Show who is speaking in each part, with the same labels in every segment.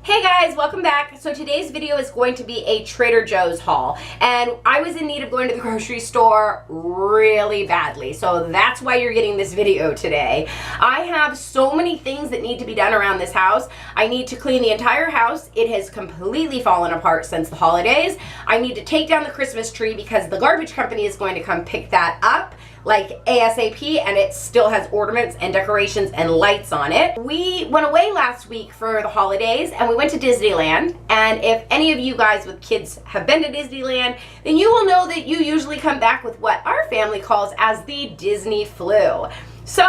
Speaker 1: Hey guys, welcome back. So today's video is going to be a Trader Joe's haul, and I was in need of going to the grocery store really badly, so that's why you're getting this video today. I have so many things that need to be done around this house. I need to clean the entire house. It has completely fallen apart since the holidays. I need to take down the Christmas tree because the garbage company is going to come pick that up like ASAP, and it still has ornaments and decorations and lights on it. We went away last week for the holidays and we went to Disneyland, and if any of you guys with kids have been to Disneyland, then you will know that you usually come back with what our family calls as the Disney flu. So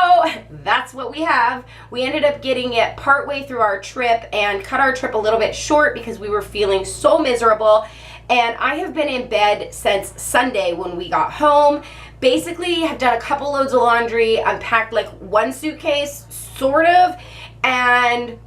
Speaker 1: that's what we have. We ended up getting it partway through our trip and cut our trip a little bit short because we were feeling so miserable. And I have been in bed since Sunday when we got home. Basically, have done a couple loads of laundry, unpacked like one suitcase, sort of, and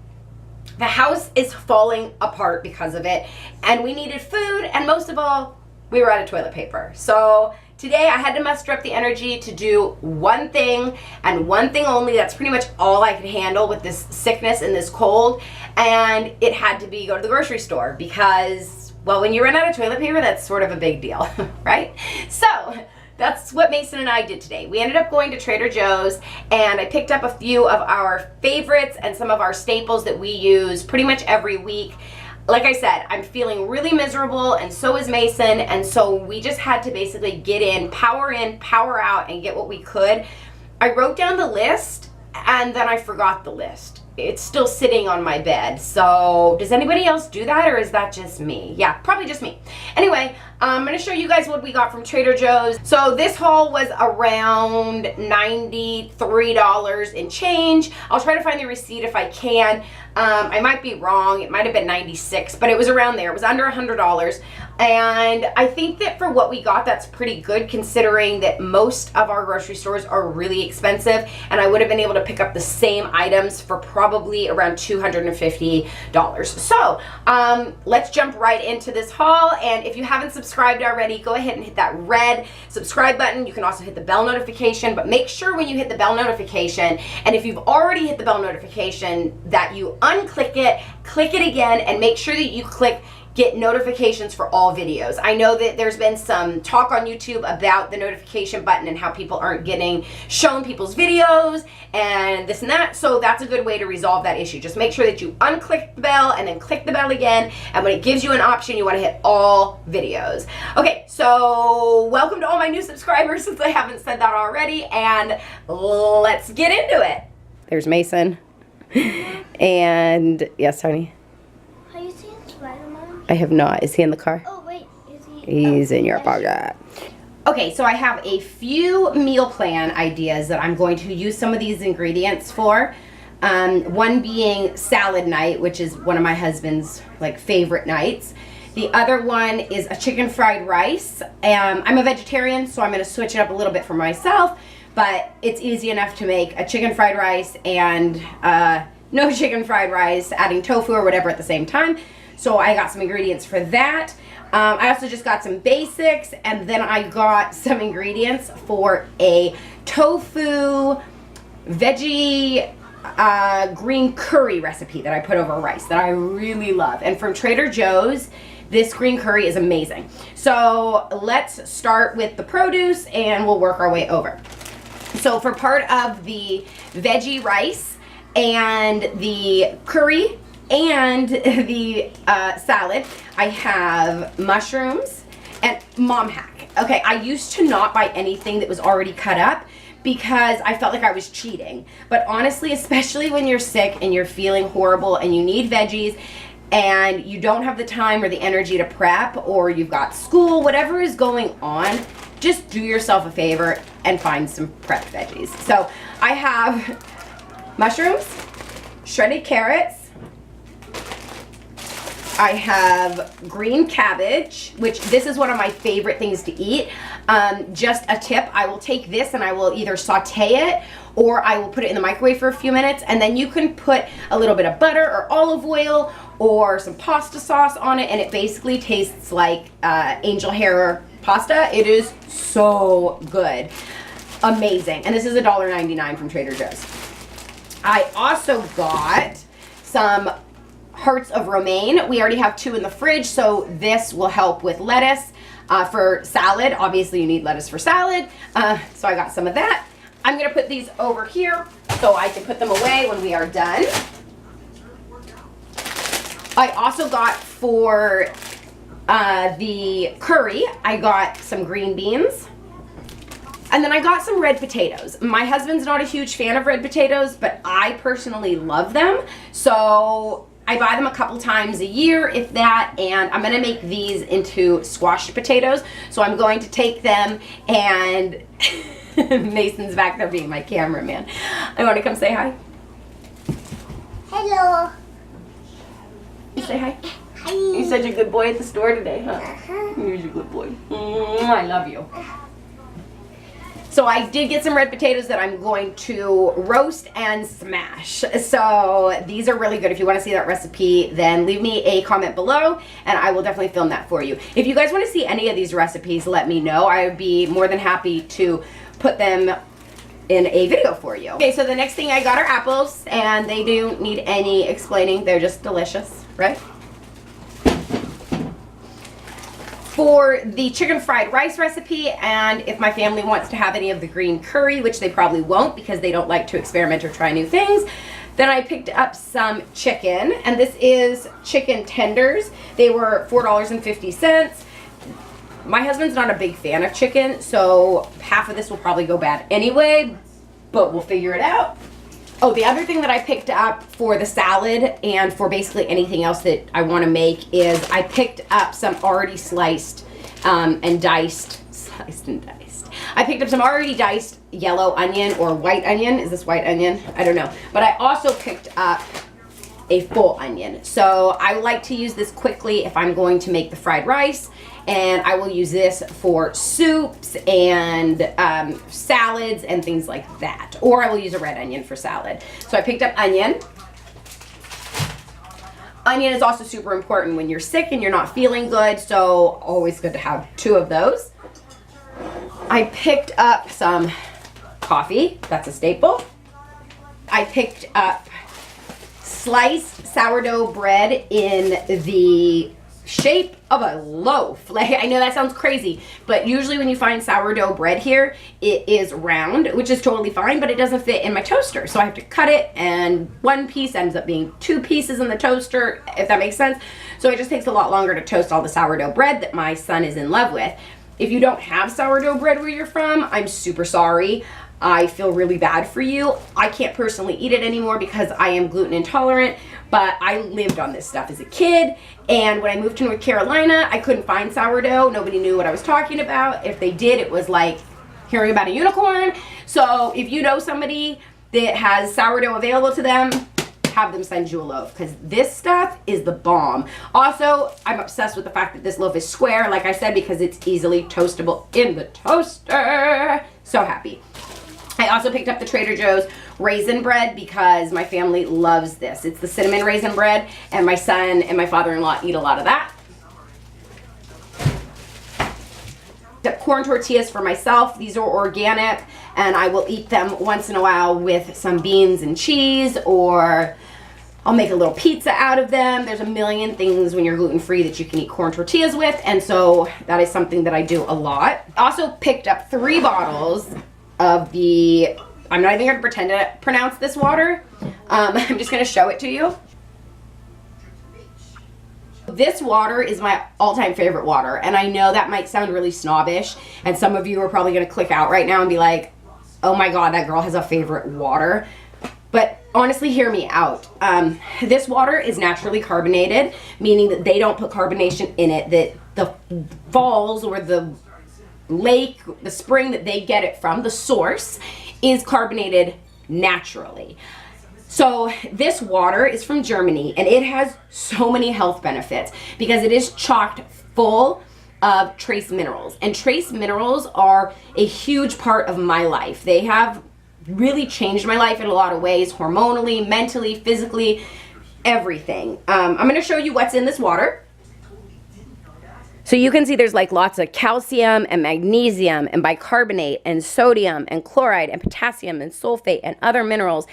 Speaker 1: the house is falling apart because of it. And we needed food, and most of all, we were out of toilet paper. So today I had to muster up the energy to do one thing and one thing only. That's pretty much all I could handle with this sickness and this cold. And it had to be go to the grocery store because, well, when you run out of toilet paper, that's sort of a big deal, right? So that's what Mason and I did today. We ended up going to Trader Joe's, and I picked up a few of our favorites and some of our staples that we use pretty much every week. Like I said, I'm feeling really miserable, and so is Mason, and so we just had to basically get in, power out, and get what we could. I wrote down the list, and then I forgot the list. It's still sitting on my bed. So does anybody else do that, or is that just me? Yeah, probably just me. Anyway, I'm gonna show you guys what we got from Trader Joe's. So this haul was around $93 and change. I'll try to find the receipt if I can. I might be wrong. It might have been 96, but it was around there. It was under $100. And I think that for what we got, that's pretty good considering that most of our grocery stores are really expensive, and I would have been able to pick up the same items for probably around $250. So let's jump right into this haul. And if you haven't subscribed already, go ahead and hit that red subscribe button. You can also hit the bell notification, but make sure when you hit the bell notification, and if you've already hit the bell notification, that you unclick it, click it again, and make sure that you click get notifications for all videos. I know that there's been some talk on YouTube about the notification button and how people aren't getting shown people's videos and this and that, so that's a good way to resolve that issue. Just make sure that you unclick the bell and then click the bell again, and when it gives you an option, you want to hit all videos. Okay, so welcome to all my new subscribers since I haven't said that already, and let's get into it. There's Mason. And yes, honey.
Speaker 2: Have you seen Spider-Man?
Speaker 1: I have not. Is he in the car?
Speaker 2: Oh wait, is he?
Speaker 1: He's in your pocket. Okay, so I have a few meal plan ideas that I'm going to use some of these ingredients for. One being salad night, which is one of my husband's like favorite nights. The other one is a chicken fried rice. I'm a vegetarian, so I'm going to switch it up a little bit for myself, but it's easy enough to make a chicken fried rice and no chicken fried rice, adding tofu or whatever at the same time. So I got some ingredients for that. I also just got some basics, and then I got some ingredients for a tofu veggie green curry recipe that I put over rice that I really love. And from Trader Joe's, this green curry is amazing. So let's start with the produce and we'll work our way over. So for part of the veggie rice and the curry and the salad, I have mushrooms and mom hack. Okay, I used to not buy anything that was already cut up because I felt like I was cheating. But honestly, especially when you're sick and you're feeling horrible and you need veggies and you don't have the time or the energy to prep, or you've got school, whatever is going on, just do yourself a favor and find some prepped veggies. So I have mushrooms, shredded carrots, I have green cabbage, which this is one of my favorite things to eat. Just a tip, I will take this and I will either saute it or I will put it in the microwave for a few minutes, and then you can put a little bit of butter or olive oil or some pasta sauce on it, and it basically tastes like angel hair pasta. It is so good. Amazing. And this is $1.99 from Trader Joe's. I also got some hearts of romaine. We already have 2 in the fridge, so this will help with lettuce for salad. Obviously, you need lettuce for salad, so I got some of that. I'm gonna put these over here so I can put them away when we are done. I also got for the curry, I got some green beans. And then I got some red potatoes. My husband's not a huge fan of red potatoes, but I personally love them. So I buy them a couple times a year, if that, and I'm gonna make these into squashed potatoes. So I'm going to take them and Mason's back there being my cameraman. I want to come say hi.
Speaker 2: Hello.
Speaker 1: You say hi.
Speaker 2: Hi.
Speaker 1: You're such a good boy at the store today, huh? You're a good boy. I love you. So I did get some red potatoes that I'm going to roast and smash. So these are really good. If you want to see that recipe, then leave me a comment below and I will definitely film that for you. If you guys want to see any of these recipes, let me know. I would be more than happy to put them in a video for you. Okay, so the next thing I got are apples, and they don't need any explaining. They're just delicious, right? For the chicken fried rice recipe, and if my family wants to have any of the green curry, which they probably won't because they don't like to experiment or try new things, then I picked up some chicken, and this is chicken tenders. They were $4.50. My husband's not a big fan of chicken, so half of this will probably go bad anyway, but we'll figure it out. Oh, the other thing that I picked up for the salad and for basically anything else that I want to make is I picked up some already sliced and diced. I picked up some already diced yellow onion or white onion. Is this white onion? I don't know. But I also picked up a full onion. So I like to use this quickly if I'm going to make the fried rice. And I will use this for soups and salads and things like that. Or I will use a red onion for salad. So I picked up onion. Onion is also super important when you're sick and you're not feeling good. So always good to have 2 of those. I picked up some coffee. That's a staple. I picked up sliced sourdough bread in the shape of a loaf. Like, I know that sounds crazy, but usually when you find sourdough bread here, it is round, which is totally fine, but it doesn't fit in my toaster. So I have to cut it, and 1 piece ends up being 2 pieces in the toaster, if that makes sense. So it just takes a lot longer to toast all the sourdough bread that my son is in love with. If you don't have sourdough bread where you're from, I'm super sorry. I feel really bad for you. I can't personally eat it anymore because I am gluten intolerant, but I lived on this stuff as a kid, and when I moved to North Carolina, I couldn't find sourdough. Nobody knew what I was talking about. If they did, it was like hearing about a unicorn. So if you know somebody that has sourdough available to them, have them send you a loaf, because this stuff is the bomb. Also, I'm obsessed with the fact that this loaf is square, like I said, because it's easily toastable in the toaster. So happy. I also picked up the Trader Joe's raisin bread because my family loves this. It's the cinnamon raisin bread, and my son and my father-in-law eat a lot of that. The corn tortillas for myself. These are organic, and I will eat them once in a while with some beans and cheese, or I'll make a little pizza out of them. There's a million things when you're gluten-free that you can eat corn tortillas with, and so that is something that I do a lot. Also picked up 3 bottles of the, I'm not even going to pretend to pronounce this water. I'm just going to show it to you. This water is my all-time favorite water, and I know that might sound really snobbish, and some of you are probably going to click out right now and be like, oh my god, that girl has a favorite water. But honestly, hear me out. This water is naturally carbonated, meaning that they don't put carbonation in it, that the falls or the lake, the spring that they get it from, the source, is carbonated naturally. So this water is from Germany, and it has so many health benefits because it is chocked full of trace minerals, and trace minerals are a huge part of my life. They have really changed my life in a lot of ways, hormonally, mentally, physically, everything. I'm going to show you what's in this water. So you can see there's like lots of calcium and magnesium and bicarbonate and sodium and chloride and potassium and sulfate and other minerals.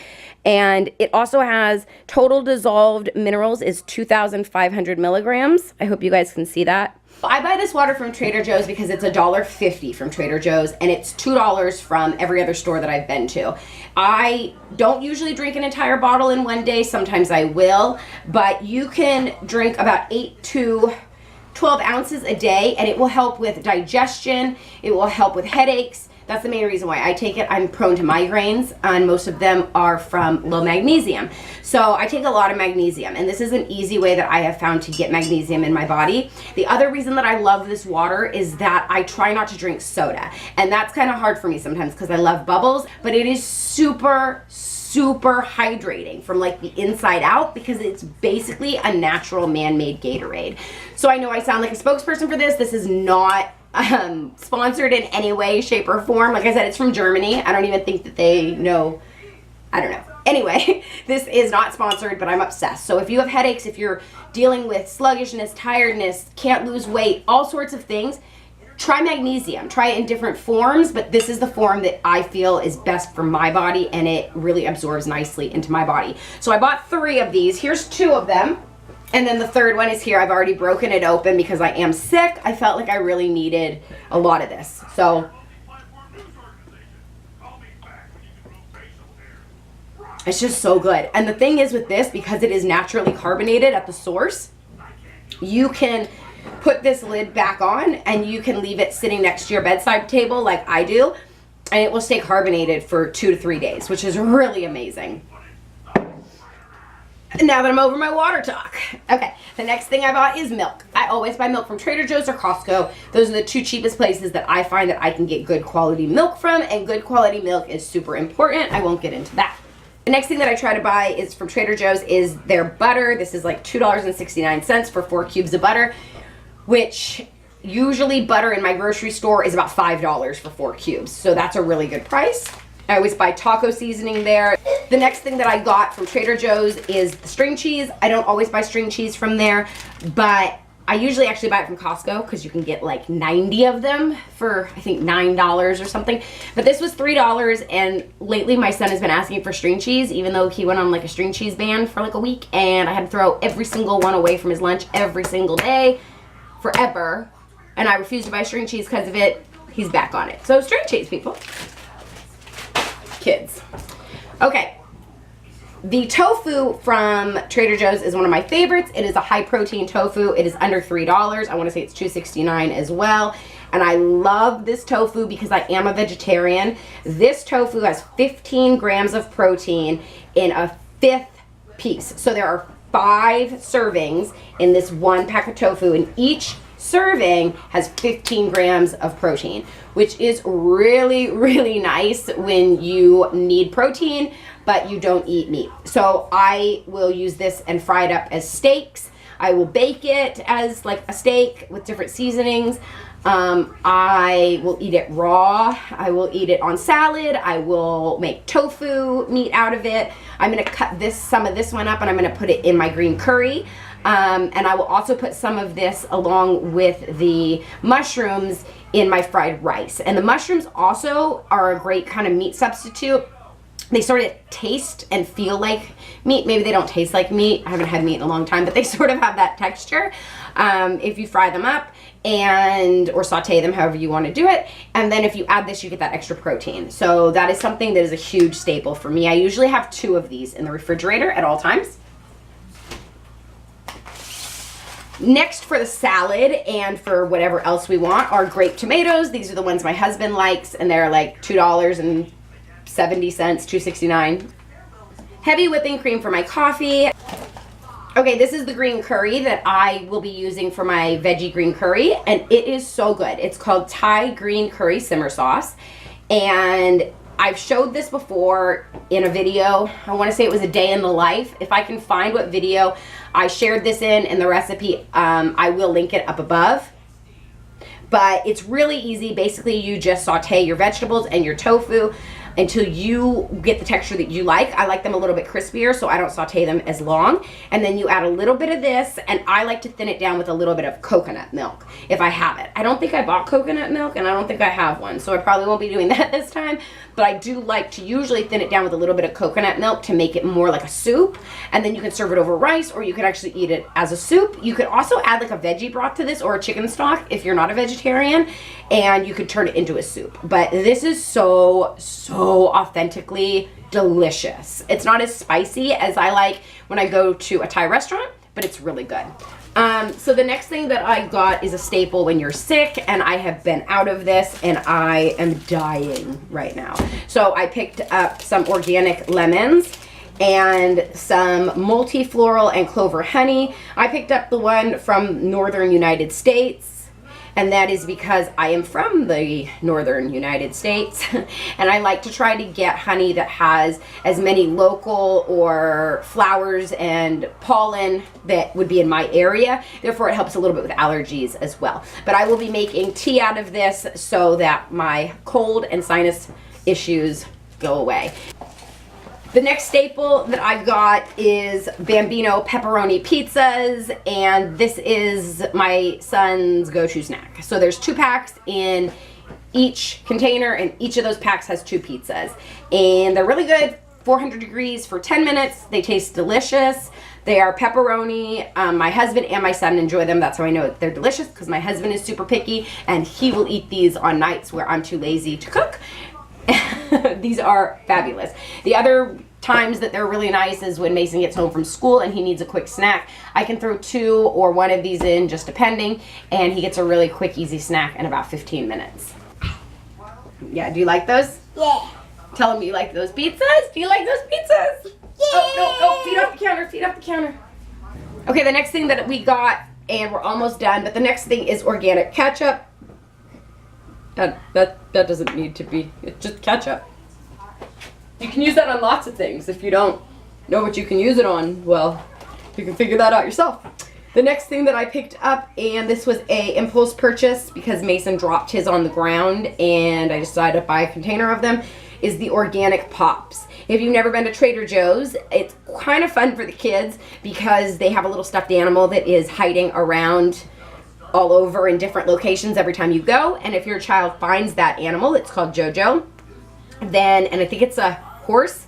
Speaker 1: And it also has total dissolved minerals is 2,500 milligrams. I hope you guys can see that. I buy this water from Trader Joe's because it's $1.50 from Trader Joe's and it's $2 from every other store that I've been to. I don't usually drink an entire bottle in one day. Sometimes I will, but you can drink about 8 to 12 ounces a day and it will help with digestion. It will help with headaches. That's the main reason why I take it. I'm prone to migraines and most of them are from low magnesium. So I take a lot of magnesium and this is an easy way that I have found to get magnesium in my body. The other reason that I love this water is that I try not to drink soda. And that's kind of hard for me sometimes because I love bubbles, but it is super hydrating from like the inside out because it's basically a natural man-made Gatorade. So I know I sound like a spokesperson for this. This is not sponsored in any way, shape, or form. Like I said, it's from Germany. I don't even think that they know. I don't know. Anyway, this is not sponsored, but I'm obsessed. So if you have headaches, if you're dealing with sluggishness, tiredness, can't lose weight, all sorts of things, try magnesium. Try it in different forms, but this is the form that I feel is best for my body and it really absorbs nicely into my body. So I bought 3 of these. Here's 2 of them. And then the third one is here. I've already broken it open because I am sick. I felt like I really needed a lot of this. So it's just so good. And the thing is with this, because it is naturally carbonated at the source, you can put this lid back on and you can leave it sitting next to your bedside table like I do, and it will stay carbonated for 2 to 3 days, which is really amazing. Now that I'm over my water talk. Okay, the next thing I bought is milk. I always buy milk from Trader Joe's or Costco. Those are the 2 cheapest places that I find that I can get good quality milk from, and good quality milk is super important. I won't get into that. The next thing that I try to buy is from Trader Joe's is their butter. This is like $2.69 for 4 cubes of butter, which usually butter in my grocery store is about $5 for 4 cubes. So that's a really good price. I always buy taco seasoning there. The next thing that I got from Trader Joe's is string cheese. I don't always buy string cheese from there, but I usually actually buy it from Costco because you can get like 90 of them for I think $9 or something. But this was $3, and lately my son has been asking for string cheese, even though he went on like a string cheese ban for like a week, and I had to throw every single one away from his lunch every single day forever, and I refused to buy string cheese because of it. He's back on it. So string cheese, people. Kids. Okay. The tofu from Trader Joe's is one of my favorites. It is a high protein tofu. It is under $3. I want to say it's $2.69 as well. And I love this tofu because I am a vegetarian. This tofu has 15 grams of protein in a 5th piece. So there are 5 servings in this one pack of tofu, and each serving has 15 grams of protein, which is really, really nice when you need protein, but you don't eat meat. So I will use this and fry it up as steaks. I will bake it as like a steak with different seasonings. I will eat it raw. I will eat it on salad. I will make tofu meat out of it. I'm gonna cut some of this one up and I'm gonna put it in my green curry. And I will also put some of this along with the mushrooms in my fried rice. And the mushrooms also are a great kind of meat substitute. They sort of taste and feel like meat. Maybe they don't taste like meat. I haven't had meat in a long time, but they sort of have that texture if you fry them up or saute them, however you want to do it. And then if you add this, you get that extra protein. So that is something that is a huge staple for me. I usually have 2 of these in the refrigerator at all times. Next, for the salad and for whatever else we want, are grape tomatoes. These are the ones my husband likes, and they're like $2.70, $2.69. Heavy whipping cream for my coffee. Okay, this is the green curry that I will be using for my veggie green curry, and it is so good. It's called Thai green curry simmer sauce, and I've showed this before in a video. I want to say it was a day in the life. If I can find what video I shared this in the recipe, I will link it up above. But it's really easy. Basically, you just saute your vegetables and your tofu. until you get the texture that you like. I like them a little bit crispier, so I don't saute them as long. And then you add a little bit of this, and I like to thin it down with a little bit of coconut milk if I have it. I don't think I bought coconut milk, and I don't think I have one, so I probably won't be doing that this time. But I do like to usually thin it down with a little bit of coconut milk to make it more like a soup. And then you can serve it over rice, or you could actually eat it as a soup. You could also add like a veggie broth to this, or a chicken stock if you're not a vegetarian, and you could turn it into a soup. But this is so authentically delicious. It's not as spicy as I like when I go to a Thai restaurant, but it's really good. So the next thing that I got is a staple when you're sick, and I have been out of this and I am dying right now. So I picked up some organic lemons and some multi-floral and clover honey. I picked up the one from northern United States, and that is because I am from the northern United States and I like to try to get honey that has as many local or flowers and pollen that would be in my area. Therefore, it helps a little bit with allergies as well. But I will be making tea out of this so that my cold and sinus issues go away. The next staple that I got is Bambino pepperoni pizzas, and this is my son's go-to snack. So there's 2 packs in each container, and each of those packs has 2 pizzas. And they're really good, 400 degrees for 10 minutes. They taste delicious. They are pepperoni. My husband and my son enjoy them. That's how I know they're delicious, because my husband is super picky, and he will eat these on nights where I'm too lazy to cook. These are fabulous. The other times that they're really nice is when Mason gets home from school and he needs a quick snack. I can throw 2 or 1 of these in, just depending, and he gets a really quick, easy snack in about 15 minutes. Yeah, do you like those?
Speaker 2: Yeah.
Speaker 1: Tell him you like those pizzas. Do you like those pizzas?
Speaker 2: Yeah.
Speaker 1: Oh, no, feet off the counter, feet off the counter. Okay, the next thing that we got, and we're almost done, but the next thing is organic ketchup. That doesn't need to be, it's just ketchup. You can use that on lots of things. If you don't know what you can use it on, well, you can figure that out yourself. The next thing that I picked up, and this was a impulse purchase because Mason dropped his on the ground and I decided to buy a container of them, is the organic pops. If you've never been to Trader Joe's, it's kind of fun for the kids because they have a little stuffed animal that is hiding around all over in different locations every time you go. And if your child finds that animal, it's called JoJo, then, and I think it's a horse,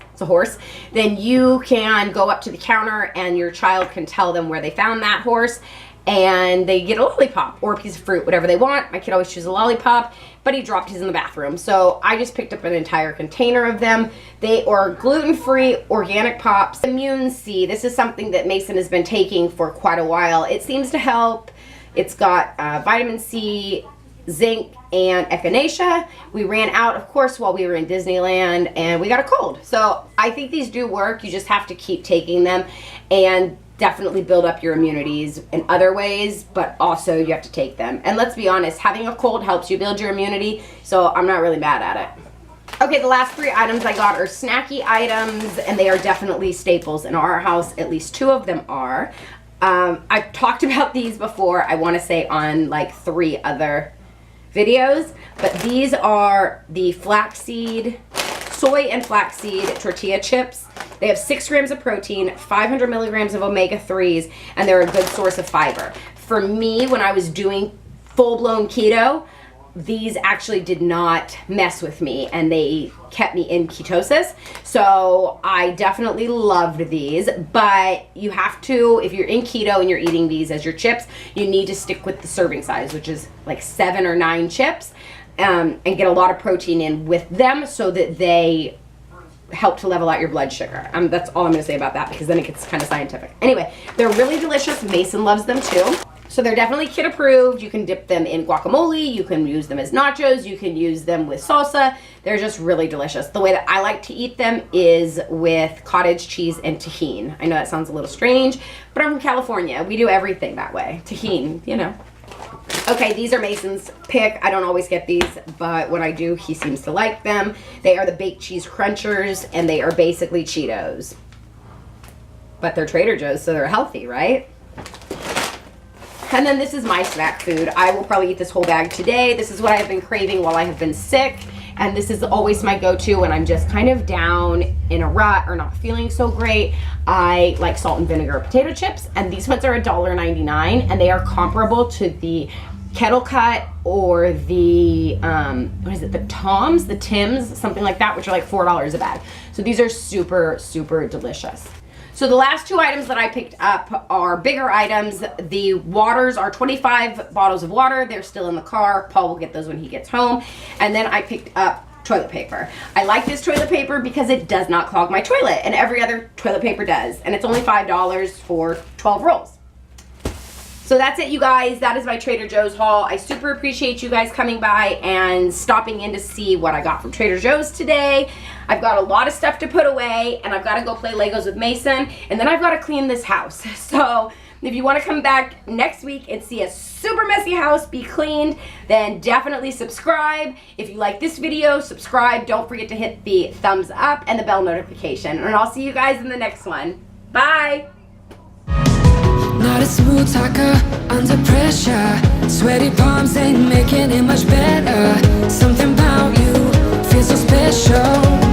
Speaker 1: then you can go up to the counter and your child can tell them where they found that horse, and they get a lollipop or a piece of fruit, whatever they want. My kid always chooses a lollipop, but he dropped his in the bathroom. So I just picked up an entire container of them. They are gluten-free organic pops. Immune C, this is something that Mason has been taking for quite a while. It seems to help. It's got vitamin C, zinc, and echinacea. We ran out, of course, while we were in Disneyland, and we got a cold. So I think these do work. You just have to keep taking them and definitely build up your immunities in other ways, but also you have to take them. And let's be honest, having a cold helps you build your immunity, so I'm not really mad at it. Okay, the last 3 items I got are snacky items, and they are definitely staples in our house. At least 2 of them are. I've talked about these before, I want to say on like 3 other videos, but these are the flaxseed, soy and flaxseed tortilla chips. They have 6 grams of protein, 500 milligrams of omega-3s, and they're a good source of fiber. For me, when I was doing full-blown keto, these actually did not mess with me, and they kept me in ketosis. So I definitely loved these, but you have to, if you're in keto and you're eating these as your chips, you need to stick with the serving size, which is like 7 or 9 chips, and get a lot of protein in with them so that they help to level out your blood sugar. That's all I'm going to say about that, because then it gets kind of scientific. Anyway, they're really delicious. Mason loves them too. So they're definitely kid approved. You can dip them in guacamole. You can use them as nachos. You can use them with salsa. They're just really delicious. The way that I like to eat them is with cottage cheese and tahini. I know that sounds a little strange, but I'm from California. We do everything that way. Tahini, you know. Okay, these are Mason's pick. I don't always get these, but when I do, he seems to like them. They are the baked cheese crunchers, and they are basically Cheetos. But they're Trader Joe's, so they're healthy, right? And then this is my snack food. I will probably eat this whole bag today. This is what I have been craving while I have been sick, and this is always my go-to when I'm just kind of down in a rut or not feeling so great. I like salt and vinegar potato chips, and these ones are $1.99, and they are comparable to the Kettle Cut or the what is it, the Tims, something like that, which are like $4 a bag. So these are super, super delicious. So the last two items that I picked up are bigger items. The waters are 25 bottles of water. They're still in the car. Paul will get those when he gets home. And then I picked up toilet paper. I like this toilet paper because it does not clog my toilet, and every other toilet paper does. And it's only $5 for 12 rolls. So that's it, you guys. That is my Trader Joe's haul. I super appreciate you guys coming by and stopping in to see what I got from Trader Joe's today. I've got a lot of stuff to put away, and I've got to go play Legos with Mason, and then I've got to clean this house. So if you want to come back next week and see a super messy house be cleaned, then definitely subscribe. If you like this video, subscribe. Don't forget to hit the thumbs up and the bell notification. And I'll see you guys in the next one. Bye.
Speaker 3: Not a smooth talker, under pressure. Sweaty palms ain't making it much better. Something about you feels so special.